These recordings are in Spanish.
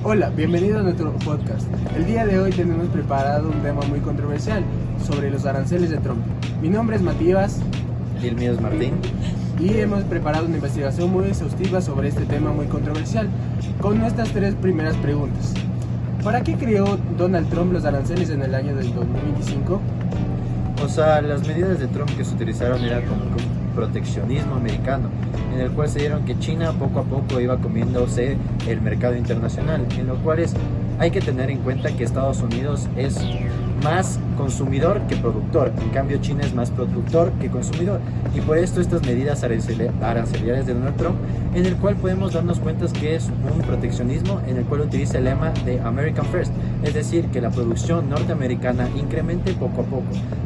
Hola, bienvenido a nuestro podcast. El día de hoy tenemos preparado un tema muy controversial sobre los aranceles de Trump. Mi nombre es Matías Y el mío es Martín. y hemos preparado una investigación muy exhaustiva sobre este tema muy controversial con nuestras tres primeras preguntas. ¿Para qué creó Donald Trump los aranceles en el año del 2025? O sea, las medidas de Trump que se utilizaron era como que un proteccionismo americano, en el cual se dieron que China poco a poco iba comiéndose el mercado internacional, en lo cual hay que tener en cuenta que Estados Unidos es más consumidor que productor, en cambio China es más productor que consumidor, y por esto estas medidas arancelarias de Donald Trump, en el cual podemos darnos cuenta que es un proteccionismo en el cual utiliza el lema de American First, es decir, que la producción norteamericana incremente poco a poco,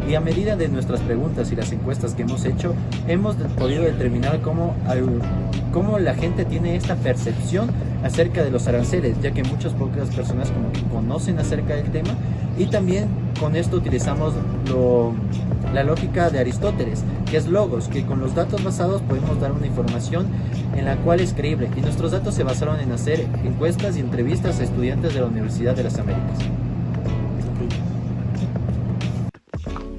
y a medida de nuestras preguntas y las encuestas que hemos hecho, hemos podido determinar cómo la gente tiene esta percepción acerca de los aranceles, ya que muchas pocas personas como que conocen acerca del tema, y también con esto utilizamos la lógica de Aristóteles, que es logos, que con los datos basados podemos dar una información en la cual es creíble, y nuestros datos se basaron en hacer encuestas y entrevistas a estudiantes de la Universidad de las Américas.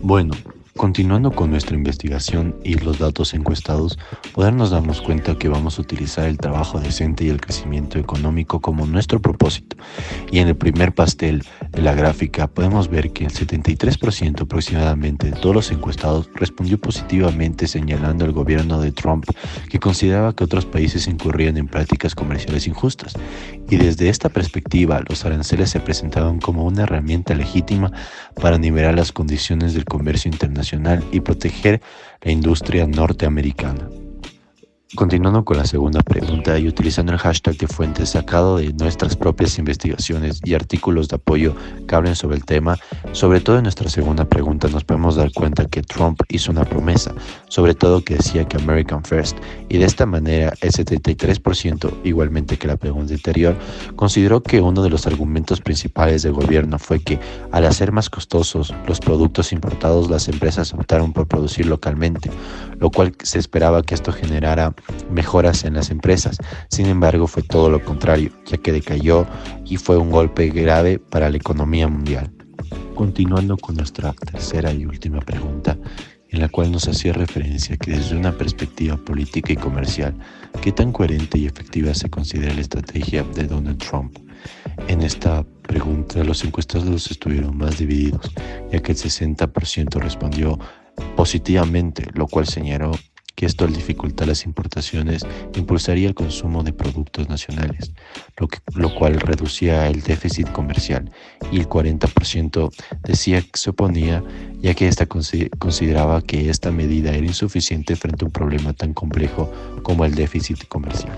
Bueno, continuando con nuestra investigación y los datos encuestados, podernos darnos cuenta que vamos a utilizar el trabajo decente y el crecimiento económico como nuestro propósito. Y en el primer pastel de la gráfica podemos ver que el 73% aproximadamente de todos los encuestados respondió positivamente, señalando al gobierno de Trump que consideraba que otros países incurrían en prácticas comerciales injustas. Y desde esta perspectiva, los aranceles se presentaban como una herramienta legítima para nivelar las condiciones del comercio internacional y proteger la industria norteamericana. Continuando con la segunda pregunta y utilizando el hashtag de fuentes sacado de nuestras propias investigaciones y artículos de apoyo que hablen sobre el tema, sobre todo en nuestra segunda pregunta nos podemos dar cuenta que Trump hizo una promesa, sobre todo que decía que American First, y de esta manera el 73%, igualmente que la pregunta anterior, consideró que uno de los argumentos principales del gobierno fue que al hacer más costosos los productos importados, las empresas optaron por producir localmente, lo cual se esperaba que esto generara mejoras en las empresas. Sin embargo, fue todo lo contrario, ya que decayó y fue un golpe grave para la economía mundial. Continuando con nuestra tercera y última pregunta, en la cual nos hacía referencia que desde una perspectiva política y comercial, ¿qué tan coherente y efectiva se considera la estrategia de Donald Trump? En esta pregunta los encuestados estuvieron más divididos, ya que el 60% respondió positivamente, lo cual señaló que esto al dificultar las importaciones impulsaría el consumo de productos nacionales, lo cual reducía el déficit comercial, y el 40% decía que se oponía, ya que consideraba que esta medida era insuficiente frente a un problema tan complejo como el déficit comercial.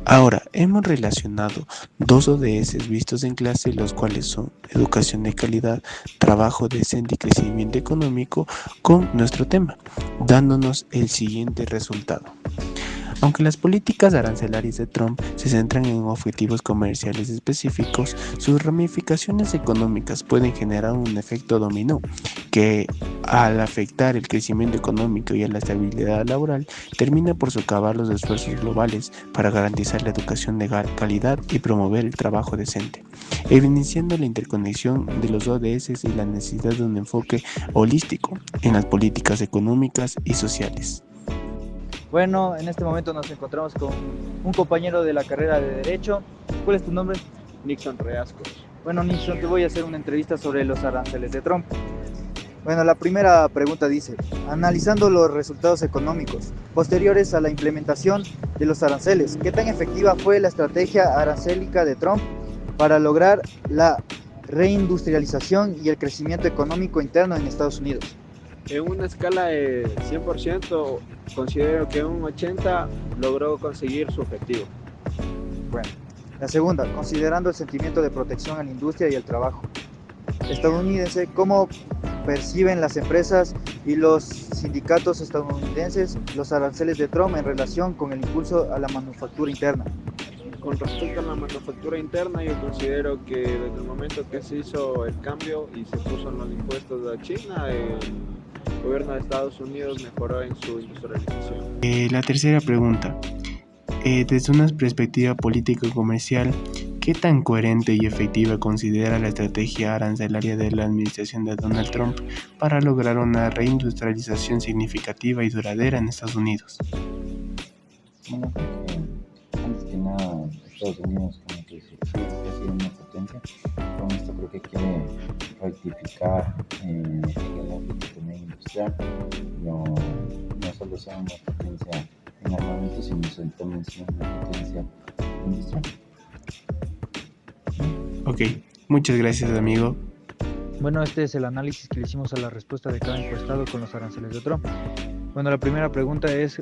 Ahora, hemos relacionado dos ODS vistos en clase, los cuales son educación de calidad, trabajo decente y crecimiento económico, con nuestro tema, dándonos el siguiente resultado. Aunque las políticas arancelarias de Trump se centran en objetivos comerciales específicos, sus ramificaciones económicas pueden generar un efecto dominó que, al afectar el crecimiento económico y a la estabilidad laboral, termina por socavar los esfuerzos globales para garantizar la educación de calidad y promover el trabajo decente, evidenciando la interconexión de los ODS y la necesidad de un enfoque holístico en las políticas económicas y sociales. Bueno, en este momento nos encontramos con un compañero de la carrera de Derecho. ¿Cuál es tu nombre? Nixon Reascos. Bueno, Nixon, te voy a hacer una entrevista sobre los aranceles de Trump. Bueno, la primera pregunta dice, analizando los resultados económicos posteriores a la implementación de los aranceles, ¿qué tan efectiva fue la estrategia arancélica de Trump para lograr la reindustrialización y el crecimiento económico interno en Estados Unidos? En una escala de 100%, considero que un 80% logró conseguir su objetivo. Bueno, la segunda, considerando el sentimiento de protección a la industria y el trabajo estadounidense, ¿cómo perciben las empresas y los sindicatos estadounidenses los aranceles de Trump en relación con el impulso a la manufactura interna? Con respecto a la manufactura interna, yo considero que desde el momento que se hizo el cambio y se puso los impuestos a China, el gobierno de Estados Unidos mejoró en su industrialización. La tercera pregunta, desde una perspectiva política y comercial, ¿Qué tan coherente y efectiva considera la estrategia arancelaria de la administración de Donald Trump para lograr una reindustrialización significativa y duradera en Estados Unidos? Bueno, creo que antes que nada Estados Unidos como que siempre ha sido una potencia. Con esto creo que quiere rectificar en el ámbito también industrial. No solo sea una potencia en armamento, sino también sea una potencia industrial. Ok, muchas gracias, amigo. Bueno, este es el análisis que le hicimos a la respuesta de cada encuestado con los aranceles de Trump. Bueno, la primera pregunta es,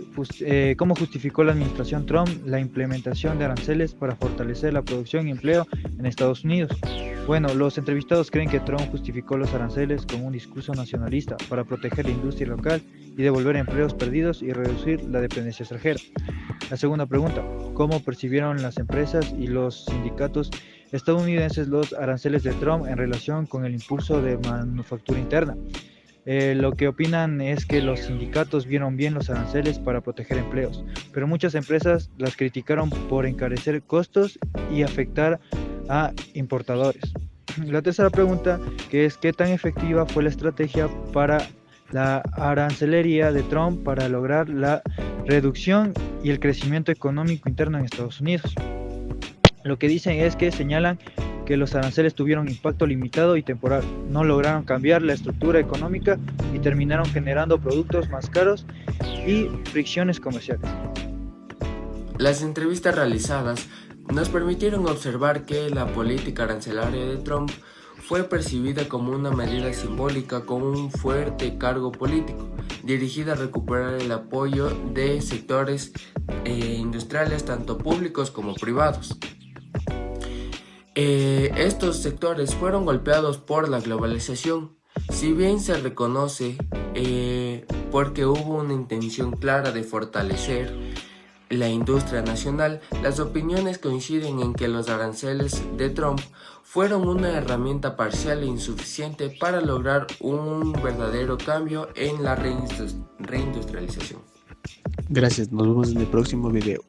¿cómo justificó la administración Trump la implementación de aranceles para fortalecer la producción y empleo en Estados Unidos? Bueno, los entrevistados creen que Trump justificó los aranceles con un discurso nacionalista para proteger la industria local y devolver empleos perdidos y reducir la dependencia extranjera. La segunda pregunta, ¿cómo percibieron las empresas y los sindicatos estadounidenses los aranceles de Trump en relación con el impulso de manufactura interna? Lo que opinan es que los sindicatos vieron bien los aranceles para proteger empleos, pero muchas empresas las criticaron por encarecer costos y afectar a importadores. La tercera pregunta, que es ¿qué tan efectiva fue la estrategia para la arancelería de Trump para lograr la reducción y el crecimiento económico interno en Estados Unidos? Lo que dicen es que señalan que los aranceles tuvieron impacto limitado y temporal, no lograron cambiar la estructura económica y terminaron generando productos más caros y fricciones comerciales. Las entrevistas realizadas nos permitieron observar que la política arancelaria de Trump fue percibida como una medida simbólica con un fuerte cargo político, dirigida a recuperar el apoyo de sectores industriales tanto públicos como privados. Estos sectores fueron golpeados por la globalización, si bien se reconoce porque hubo una intención clara de fortalecer la industria nacional. Las opiniones coinciden en que los aranceles de Trump fueron una herramienta parcial e insuficiente para lograr un verdadero cambio en la reindustrialización. Gracias, nos vemos en el próximo video.